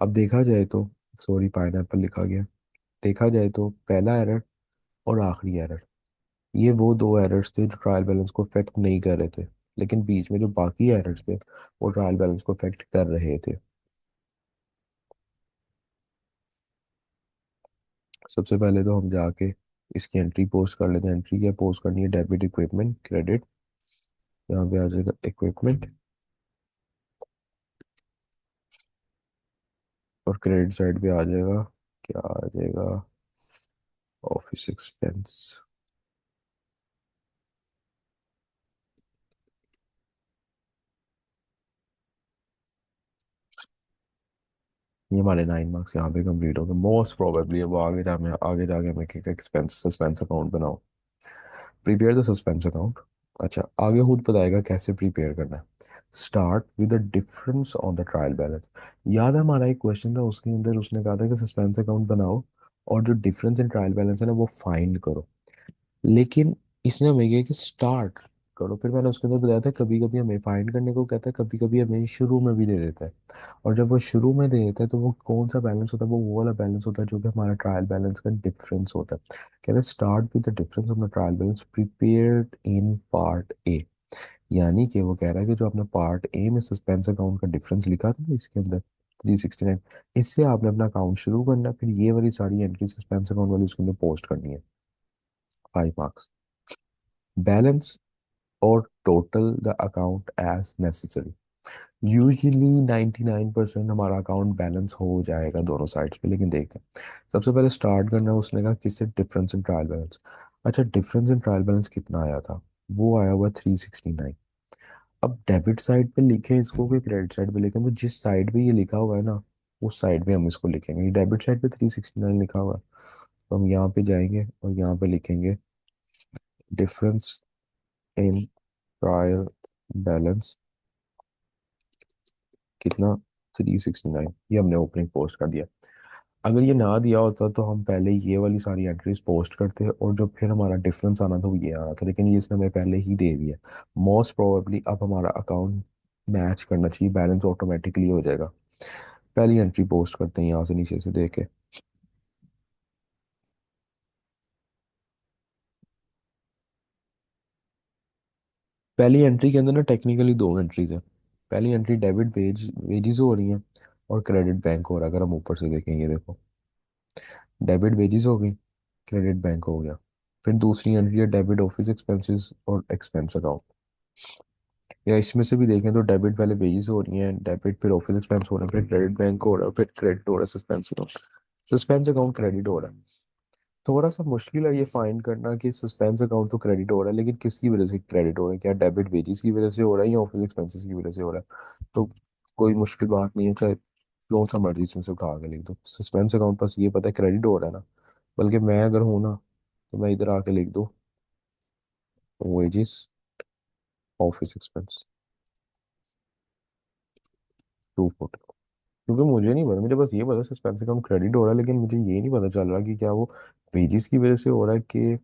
अब देखा जाए तो, सॉरी पाइनएप्पल लिखा गया। देखा जाए तो पहला एरर और आखिरी एरर, ये वो दो एरर्स थे जो ट्रायल बैलेंस को अफेक्ट नहीं कर रहे थे, लेकिन बीच में जो बाकी एरर्स थे वो ट्रायल बैलेंस को अफेक्ट कर रहे थे। सबसे पहले तो हम जाके इसकी एंट्री पोस्ट कर लेते हैं। एंट्री क्या पोस्ट करनी है, डेबिट इक्विपमेंट क्रेडिट, यहाँ पे आ जाएगा इक्विपमेंट, और क्रेडिट साइड पे आ जाएगा, क्या आ जाएगा, ऑफिस एक्सपेंस। ये हमारे 9 मार्क्स यहाँ पे कंप्लीट हो गए मोस्ट प्रोबेबली। अब आगे जाके हमें एक एक्सपेंस सस्पेंस अकाउंट बनाओ। Prepare the suspense account. अच्छा, आगे खुद बताएगा कैसे प्रिपेयर करना है। Start with the difference on the trial balance. याद है हमारा एक क्वेश्चन था, उसके अंदर उसने कहा था कि सस्पेंस अकाउंट बनाओ और जो डिफरेंस इन ट्रायल बैलेंस है ना वो फाइंड करो। लेकिन इसने हमें किया कि स्टार्ट करो। फिर मैंने उसके अंदर बताया था कभी कभी हमें फाइंड करने को कहता है, कभी कभी हमें शुरू में भी दे देता है। और जब वो शुरू में दे देता है तो वो कौन सा बैलेंस होता है, वो वाला बैलेंस होता है जो कि हमारा ट्रायल बैलेंस का डिफरेंस होता है। कहते हैं start with the difference of the trial balance prepared in part A. यानी कि वो कह रहा है कि जो आपने पार्ट ए में सस्पेंस अकाउंट का डिफरेंस लिखा था ना इसके अंदर 369, इससे आपने अपना अकाउंट शुरू करना है। फिर ये वाली सारी एंट्री सस्पेंस अकाउंट वाली उसके अंदर पोस्ट करनी है। 5 मार्क्स। बैलेंस और total the account as necessary. Usually 99% हमारा अकाउंट बैलेंस हो जाएगा दोनों साइड्स पे, लेकिन देखते हैं। सबसे पहले स्टार्ट करना है उसने कहा किससे, डिफरेंस इन ट्रायल बैलेंस। अच्छा, डिफरेंस इन ट्रायल बैलेंस कितना आया था, वो आया हुआ 369। अब डेबिट साइड पे लिखे इसको कि क्रेडिट साइड पे लिखें, तो जिस साइड पे ये लिखा हुआ है ना उस साइड पे हम इसको लिखेंगे। डेबिट साइड पे 369 लिखा हुआ है, तो हम यहाँ पे जाएंगे और यहाँ पे लिखेंगे डिफरेंस इन ट्रायल बैलेंस कितना, 369। ये हमने ओपनिंग पोस्ट कर दिया। अगर ये ना दिया होता तो हम पहले ये वाली सारी एंट्रीज पोस्ट करते और जो फिर हमारा डिफरेंस आना था वो ये आना था, लेकिन ये इसने हमें पहले ही दे दिया। मोस्ट प्रोबेबली अब हमारा अकाउंट मैच करना चाहिए, बैलेंस ऑटोमेटिकली हो जाएगा। पहली एंट्री पोस्ट करते हैं यहाँ से नीचे से देखे। पहली एंट्री के अंदर ना टेक्निकली दो एंट्रीज है। पहली एंट्री डेबिट वेजेस हो रही है और क्रेडिट बैंक हो रहा है। अगर हम ऊपर से देखें ये देखो, डेबिट वेजेस हो गई, क्रेडिट बैंक हो गया। फिर दूसरी एंट्री है डेबिट ऑफिस एक्सपेंसेस और एक्सपेंस अकाउंट। या इसमें से भी देखें तो डेबिट वाले वेजेस हो रही हैं, डेबिट फिर ऑफिस एक्सपेंस हो रहा है, फिर क्रेडिट बैंक हो रहा है, फिर क्रेडिट हो रहा है suspense account. Suspense account credit हो रहा है। थोड़ा सा मुश्किल है ये फाइंड करना कि सस्पेंस अकाउंट तो क्रेडिट हो रहा है, लेकिन किसकी वजह से क्रेडिट हो रहा है, क्या डेबिट वेजेस की वजह से हो रहा है या ऑफिस एक्सपेंसेस की वजह से हो रहा है। तो कोई मुश्किल बात नहीं है, चाहे कौन सा मर्जी इसमें से उठा के लिख दो। सस्पेंस अकाउंट बस ये पता है क्रेडिट हो रहा है ना, बल्कि मैं अगर हूँ ना तो मैं इधर आके लिख दूँ वेजेस ऑफिस एक्सपेंस 240। क्योंकि मुझे नहीं पता, मुझे बस ये पता सस्पेंस अकाउंट क्रेडिट हो रहा है, लेकिन मुझे ये नहीं पता चल रहा कि क्या वो वेजेस की वजह से हो रहा है कि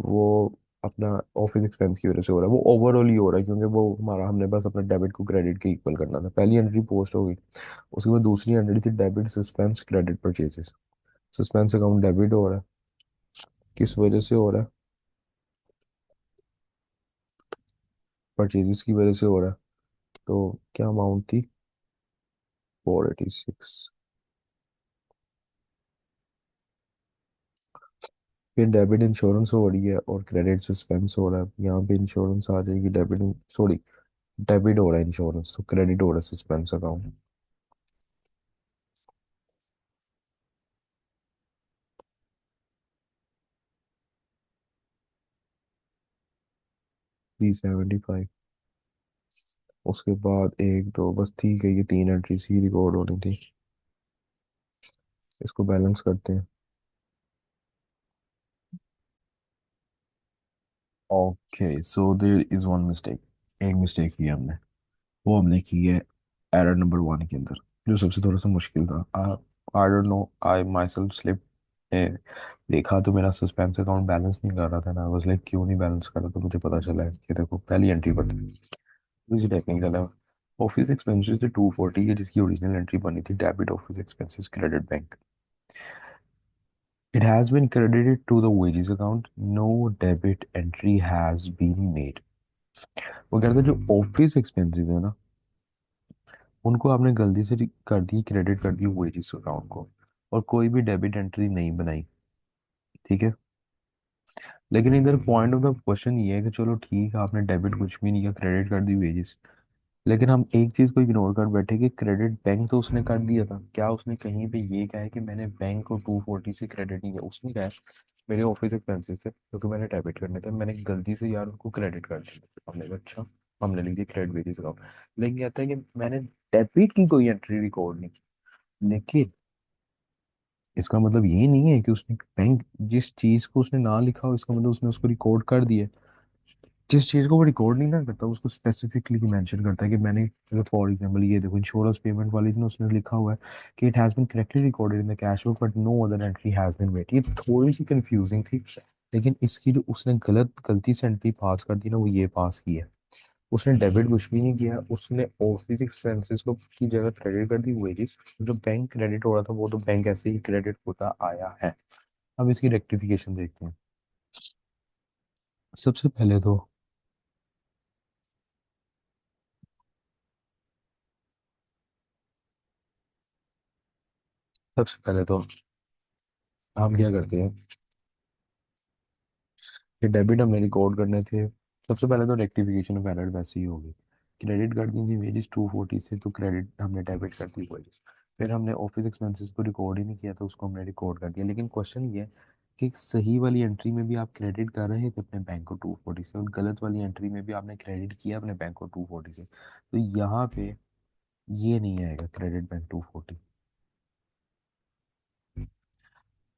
वो अपना ऑफिस एक्सपेंस की वजह से हो रहा है। वो ओवरऑल ही हो रहा है, क्योंकि वो हमारा हमने बस अपना डेबिट को क्रेडिट के इक्वल करना था। पहली एंट्री पोस्ट हो गई। उसके बाद दूसरी एंट्री थी debit suspense credit purchases. Suspense account debit हो रहा है, किस वजह से हो रहा है, परचेजेस की वजह से हो रहा है। तो क्या अमाउंट थी, 486। फिर डेबिट इंश्योरेंस हो रही है और क्रेडिट सस्पेंस हो रहा है। यहाँ पे इंश्योरेंस आ जाएगी, डेबिट सॉरी डेबिट हो रहा है इंश्योरेंस, तो क्रेडिट हो रहा है सस्पेंस अकाउंट। 375। उसके बाद एक दो बस ठीक है, ये तीन एंट्रीज ही रिकॉर्ड होनी थी। इसको बैलेंस करते हैं। Okay, so there is one mistake. एक मिस्टेक की है हमने, वो हमने की है एरर नंबर 1 के अंदर, जो सबसे थोड़ा सा मुश्किल था। I don't know, I my self slip. देखा तो मेरा सस्पेंस अकाउंट बैलेंस नहीं कर रहा था ना, वाज लाइक क्यों नहीं बैलेंस कर रहा, तो मुझे पता चला है कि देखो पहली एंट्री पर टेक्निकल है। ऑफिस एक्सपेंसेस थे 240 के, जिसकी ओरिजिनल एंट्री बनी थी debit office expenses credit bank. It has been credited to the wages account. No debit entry has been made. वो कहता है जो ऑफिस एक्सपेंसेस है ना उनको आपने गलती से कर दी, क्रेडिट कर दी वेजेस अकाउंट को, और कोई भी डेबिट एंट्री नहीं बनाई। ठीक है, लेकिन इधर पॉइंट ऑफ द क्वेश्चन ये है कि चलो ठीक है आपने डेबिट कुछ भी नहीं किया, क्रेडिट कर दी वेजेस। लेकिन हम एक चीज को इग्नोर कर बैठे कि क्रेडिट बैंक तो उसने कर दिया था। क्या उसने कहीं पे ये कहा है कि मैंने बैंक को 240 से क्रेडिट नहीं किया? उसने कहा है मेरे ऑफिस एक्सपेंसेस थे क्योंकि मैंने डेबिट करने थे, मैंने गलती से यार उनको क्रेडिट कर दिया। हमने कहा अच्छा, हमने लिख दिया क्रेडिट वेजेस अकाउंट। लेकिन कहता है कि मैंने डेबिट की कोई एंट्री रिकॉर्ड नहीं की। लेकिन इसका मतलब ये नहीं है कि उसने बैंक जिस चीज को उसने ना लिखा हो, इसका मतलब उसने उसको रिकॉर्ड कर दिया। जिस चीज को वो रिकॉर्ड नहीं ना करता उसको स्पेसिफिकली मेंशन करता है कि मैंने, फॉर एग्जांपल ये देखो इंश्योरेंस पेमेंट वाली ने उसने लिखा हुआ है कि it has been correctly recorded in the cash book but no other entry has been made. ये थोड़ी सी कंफ्यूजिंग थी, लेकिन इसकी जो उसने गलती से एंट्री पास कर दी ना, वो ये पास की है। उसने डेबिट कुछ भी नहीं किया, उसने ऑफिस एक्सपेंसेस को की जगह क्रेडिट कर दी वेजेस। जो बैंक क्रेडिट हो रहा था वो तो बैंक ऐसे ही क्रेडिट होता आया है। अब इसकी रेक्टिफिकेशन देखते हैं। सबसे पहले तो सबसे पहले तो हम क्या करते हैं कि डेबिट हमने रिकॉर्ड करने थे। सबसे पहले तो रेक्टिफिकेशन ऑफ एरर वैसे ही होगी। क्रेडिट कर दी थी वेजेस 240 से, तो क्रेडिट हमने डेबिट कर दी वेजेस। फिर हमने ऑफिस एक्सपेंसेस को रिकॉर्ड ही नहीं किया, तो उसको हमने रिकॉर्ड कर दिया। लेकिन क्वेश्चन ये है कि सही वाली एंट्री में भी आप क्रेडिट कर रहे थे अपने बैंक को 240 से, और गलत वाली एंट्री में भी आपने क्रेडिट किया अपने बैंक को 240 से, तो यहाँ पे ये नहीं आएगा क्रेडिट बैंक 240।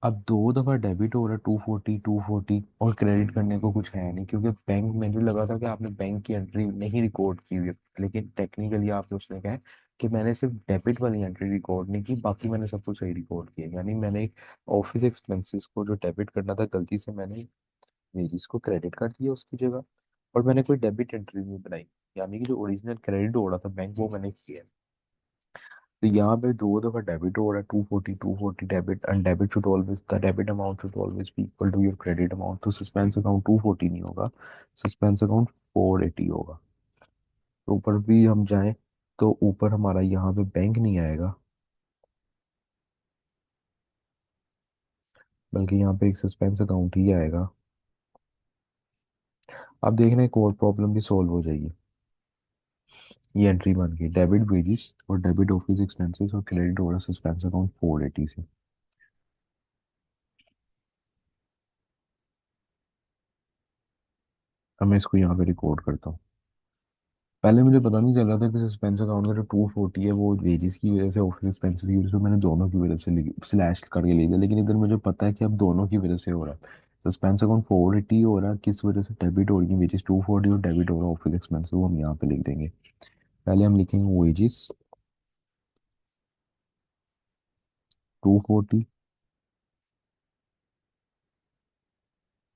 अब दो दफा डेबिट हो रहा है 240 और क्रेडिट करने को कुछ है नहीं, क्योंकि बैंक मैंने लगा था कि आपने बैंक की एंट्री नहीं रिकॉर्ड की हुई है। लेकिन टेक्निकली आपने उसने कहा है कि मैंने सिर्फ डेबिट वाली एंट्री रिकॉर्ड नहीं की, बाकी मैंने सब कुछ सही रिकॉर्ड किया। यानी मैंने ऑफिस एक्सपेंसेस को जो डेबिट करना था गलती से मैंने वेरिस को क्रेडिट कर दिया उसकी जगह, और मैंने कोई डेबिट एंट्री नहीं बनाई। यानी कि जो ओरिजिनल क्रेडिट हो रहा था बैंक, वो मैंने किया है। तो यहाँ पे दो दफा डेबिट हो रहा है 240 debit, and debit should always, the debit amount should always be equal to your credit amount. तो सस्पेंस अकाउंट 240 नहीं होगा, सस्पेंस अकाउंट 480 होगा। तो ऊपर भी हम जाएं तो ऊपर हमारा यहाँ पे बैंक नहीं आएगा, बल्कि यहाँ पे एक सस्पेंस अकाउंट ही आएगा। अब देखना एक और प्रॉब्लम भी सॉल्व हो जाएगी। ये एंट्री बन गई डेबिट वेजेस और डेबिट ऑफिस एक्सपेंसेस, और क्रेडिट हो रहा सस्पेंस अकाउंट 480 से। अब मैं इसको यहाँ पे रिकॉर्ड करता हूँ। पहले मुझे पता नहीं चल रहा था कि सस्पेंस अकाउंट का जो 240 है वो वेजेस की वजह से, ऑफिस एक्सपेंसेस की वजह से, मैंने दोनों की वजह से स्लैश करके ले दिया। लेकिन इधर मुझे पता है कि अब दोनों की वजह से हो रहा है। सस्पेंस अकाउंट 480 हो रहा है, किस वजह से? डेबिट हो रही है वेजेस 240, और डेबिट हो रहा है ऑफिस एक्सपेंसेस, वो हम यहाँ पे लिख देंगे। पहले हम लिखेंगे वेजेस 240,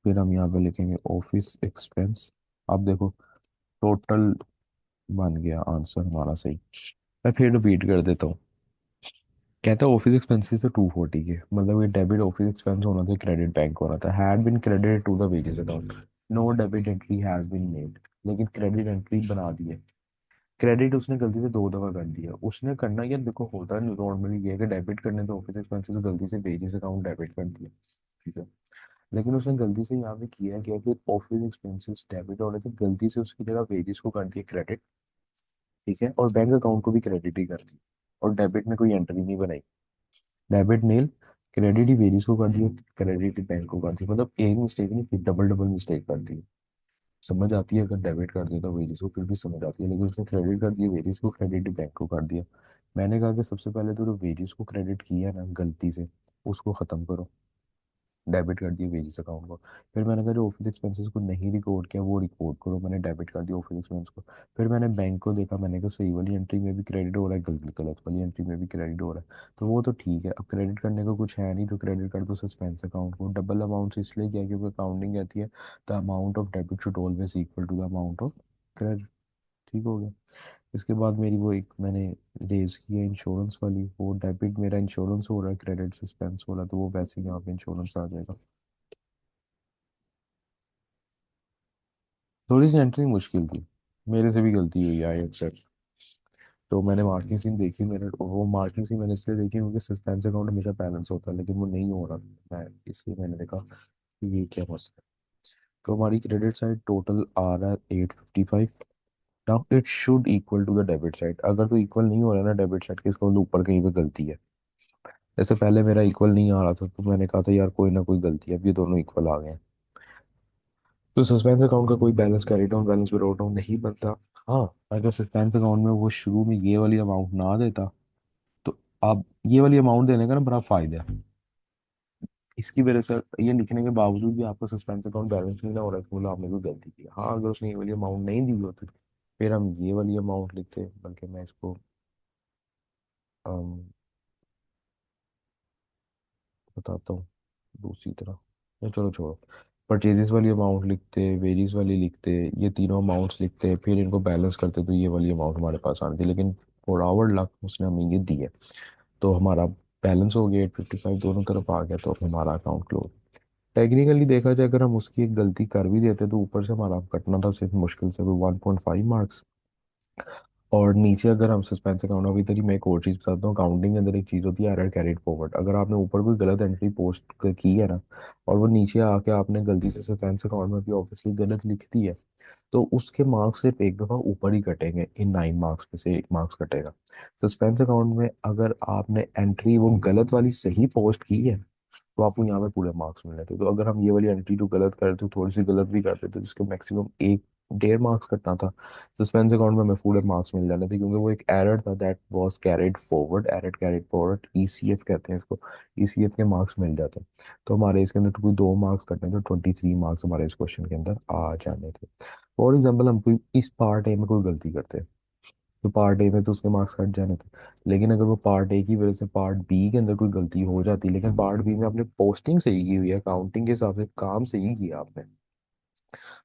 फिर हम यहाँ पे लिखेंगे ऑफिस एक्सपेंस। अब देखो टोटल बन गया आंसर हमारा सही। मैं फिर रिपीट कर देता हूँ। कहता है ऑफिस एक्सपेंसेस तो 240 के, मतलब ये डेबिट ऑफिस एक्सपेंस होना था, क्रेडिट बैंक होना था। Had been credited to the wages account, no debit entry has been made. लेकिन क्रेडिट एंट्री बना दी है। क्रेडिट उसने गलती से दो दफा कर दिया। उसने करना क्या, देखो होता है नॉर्मली ये है कि डेबिट करने तो ऑफिस एक्सपेंसेस गलती से वेजेस अकाउंट डेबिट कर दिया, ठीक है। लेकिन उसने गलती से यहाँ पे किया क्या कि ऑफिस एक्सपेंसेस डेबिट हो रहे थे, गलती से उसकी जगह वेजेस को कर दिया क्रेडिट, ठीक है, और बैंक अकाउंट को भी क्रेडिट ही कर दी, और डेबिट में कोई एंट्री नहीं बनाई। डेबिट नील, क्रेडिट ही वेरिस को कर दिया, क्रेडिट ही बैंक को कर दिया। मतलब एक मिस्टेक नहीं, फिर डबल डबल मिस्टेक कर दी। समझ आती है, अगर डेबिट कर देता वेरिस को फिर भी समझ आती है, लेकिन उसने क्रेडिट कर दिया वेरिस को, क्रेडिट ही बैंक को कर दिया। मैंने कहा कि सबसे पहले तो जो वेरिस को क्रेडिट किया ना गलती से, उसको खत्म करो, डेबिट कर दिया वेजेस अकाउंट को। फिर मैंने कहा जो ऑफिस एक्सपेंसेस को नहीं रिकॉर्ड किया वो रिकॉर्ड करो, मैंने डेबिट कर दिया ऑफिस एक्सपेंस को। फिर मैंने बैंक को देखा, मैंने कहा सही वाली एंट्री में भी क्रेडिट हो रहा है, गलत गलत वाली एंट्री में भी क्रेडिट हो रहा है, तो वो तो ठीक है। अब क्रेडिट करने को कुछ है नहीं, तो क्रेडिट कर दो सस्पेंस अकाउंट को। डबल अमाउंट से इसलिए किया क्योंकि अकाउंटिंग कहती है the amount of debit should always equal to the amount of credit. ठीक हो गया। इसके बाद मेरी वो एक मैंने रेज की है इंश्योरेंस वाली, वो डेबिट मेरा इंश्योरेंस हो रहा है, क्रेडिट सस्पेंस हो रहा है, तो वो वैसे ही यहाँ पे इंश्योरेंस आ जाएगा। थोड़ी सी एंट्री मुश्किल थी, मेरे से भी गलती हुई, आई एक्सेप्ट। तो मैंने मार्किंग सीन देखी, मेरे वो मार्किंग सीन मैंने इसलिए देखी क्योंकि सस्पेंस अकाउंट हमेशा बैलेंस होता है, लेकिन वो नहीं हो रहा था। मैं इसलिए मैंने देखा कि ये क्या मसला है। तो हमारी क्रेडिट साइड टोटल आ रहा है 855। Now it should equal to the debit side. अगर तो इक्वल नहीं हो रहा है ना डेबिट साइड के, इसका मतलब ऊपर कहीं पे गलती है। जैसे पहले मेरा इक्वल नहीं आ रहा था, तो मैंने कहा था यार कोई ना कोई गलती है, अब ये दोनों इक्वल आ गए हैं। तो सस्पेंस अकाउंट का कोई balance carry down balance withdraw down नहीं बनता। हाँ, अगर सस्पेंस अकाउंट में वो शुरू में ये वाली अमाउंट ना देता, तो अब ये वाली अमाउंट देने का ना बड़ा फायदा है। इसकी वजह से ये लिखने के बावजूद भी आपका सस्पेंस अकाउंट बैलेंस नहीं ना हो रहा है, तो मतलब आपने कोई गलती की। हाँ, अगर उसने ये वाली अमाउंट नहीं दी होती फिर हम ये वाली अमाउंट लिखते, बल्कि मैं इसको अम, बताता हूँ दूसरी तरह। या चलो छोड़ो, परचेजेस वाली अमाउंट लिखते, वेरीज वाली लिखते, ये तीनों अमाउंट्स लिखते, फिर इनको बैलेंस करते तो ये वाली अमाउंट हमारे पास आती। लेकिन फॉर आवर लक उसने हमें ये दी है, तो हमारा बैलेंस हो गया 855, दोनों तरफ आ गया, तो अब हमारा अकाउंट क्लोज। टेक्निकली देखा जाए, अगर हम उसकी एक गलती कर भी देते तो ऊपर से हमारा कटना था सिर्फ मुश्किल से 1.5 मार्क्स। और नीचे अगर हम सस्पेंस अकाउंट, अभी तरी मैं एक और चीज़ बताता हूँ, अकाउंटिंग के अंदर एक चीज़ होती है एरर कैरिड फॉरवर्ड। अगर आपने ऊपर कोई गलत एंट्री पोस्ट की है ना, और वो नीचे आके आपने गलती से सस्पेंस अकाउंट में भी ऑब्वियसली गलत लिख दी है, तो उसके मार्क्स सिर्फ एक दफ़ा ऊपर ही कटेंगे, इन 9 मार्क्स में से 1 मार्क्स कटेगा। सस्पेंस अकाउंट में अगर आपने एंट्री वो गलत वाली सही पोस्ट की है, तो आपको यहाँ पे पूरे मार्क्स मिलने थे। तो अगर हम ये वाली एंट्री जो गलत करते तो थोड़ी सी गलत भी करते तो जिसके मैक्सिमम 1.5 मार्क्स कटना था, सस्पेंस अकाउंट में हमें पूरे मार्क्स मिल जाने थे, क्योंकि वो एक एरर था that was carried forward, error carried forward, ECF कहते हैं इसको। ईसीएफ के मार्क्स मिल जाते। तो हमारे इसके अंदर तो कोई 2 मार्क्स कटने थे, 23 मार्क्स हमारे इस क्वेश्चन के अंदर आ जाने थे। फॉर एग्जाम्पल हम कोई इस पार्ट ए में कोई गलती करते, तो पार्ट ए में तो उसके मार्क्स कट जाने थे। लेकिन अगर वो पार्ट ए की वजह से पार्ट बी के अंदर कोई गलती हो जाती, लेकिन पार्ट बी में आपने पोस्टिंग सही की हुई है, काउंटिंग के हिसाब से काम सही किया आपने,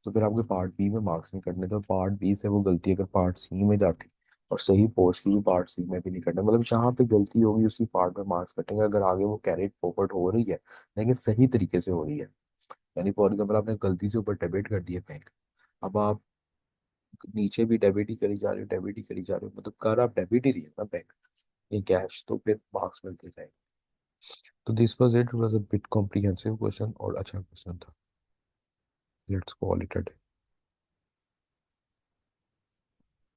तो फिर आपके पार्ट बी में मार्क्स नहीं कटने थे। और पार्ट बी से वो गलती अगर पार्ट सी में जाती और सही पोस्ट की भी, पार्ट सी में भी नहीं कटने, मतलब जहाँ पे गलती होगी उसी पार्ट में मार्क्स कटेंगे, अगर आगे वो कैरेट फॉरवर्ड हो रही है लेकिन सही तरीके से हो रही है। यानी फॉर एग्जाम्पल आपने गलती से ऊपर डेबिट कर दिया बैंक, अब आप नीचे भी डेबिट ही करी जा रहे हो, डेबिट ही करी जा रहे हो, मतलब कर आप डेबिट ही रही है ना बैंक, ये कैश, तो फिर मार्क्स मिलते जाएंगे। तो this was it was a bit comprehensive question और अच्छा क्वेश्चन था। Let's call it a day.